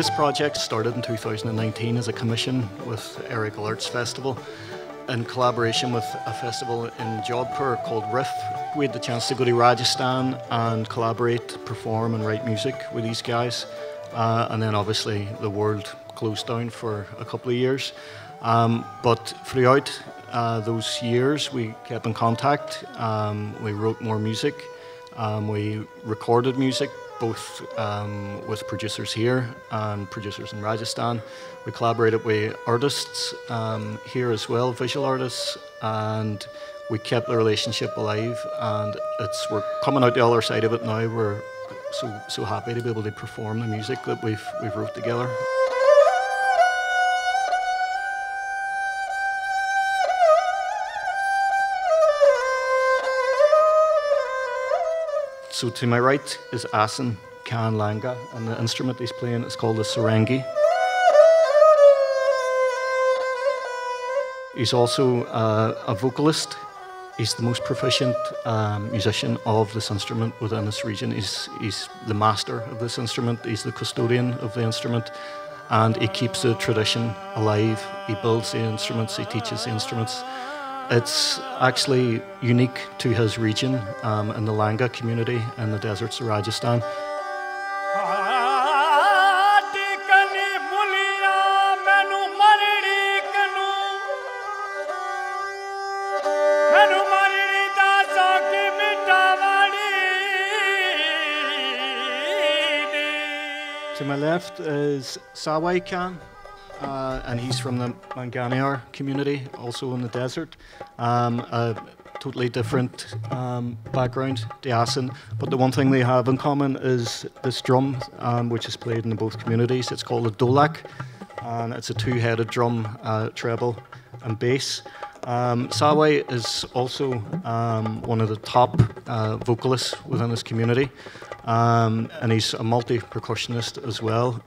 This project started in 2019 as a commission with Earagail Arts Festival in collaboration with a festival in Jodhpur called Riff. We had the chance to go to Rajasthan and collaborate, perform and write music with these guys. And then obviously the world closed down for a couple of years. But throughout those years we kept in contact. We wrote more music. We recorded music, both with producers here and producers in Rajasthan. We collaborated with artists here as well, visual artists, and we kept the relationship alive. And we're coming out the other side of it now. We're so happy to be able to perform the music that we've wrote together. So to my right is Asan Khan Langa, and the instrument he's playing is called the sarangi. He's also a vocalist. He's the most proficient musician of this instrument within this region. He's the master of this instrument. He's the custodian of the instrument, and he keeps the tradition alive. He builds the instruments, he teaches the instruments. It's actually unique to his region in the Langa community in the deserts of Rajasthan. To my left is Sawai Khan. And he's from the Manganiar community, also in the desert. A totally different background to Asan, but the one thing they have in common is this drum, which is played in both communities. It's called a dolak, and it's a two-headed drum, treble and bass. Sawai is also one of the top vocalists within this community, and he's a multi-percussionist as well.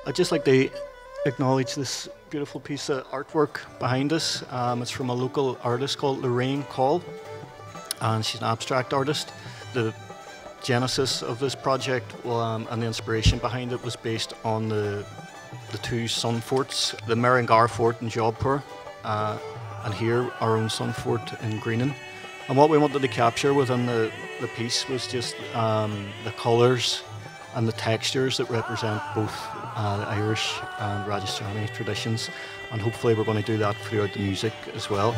I'd just like to acknowledge this beautiful piece of artwork behind us. It's from a local artist called Orainn, and she's an abstract artist. The genesis of this project and the inspiration behind it was based on the two sun forts, the Merengar fort in Jodhpur, and here our own sun fort in Greenan. And what we wanted to capture within the piece was just the colours and the textures that represent both the Irish and Rajasthani traditions, and hopefully we're going to do that throughout the music as well.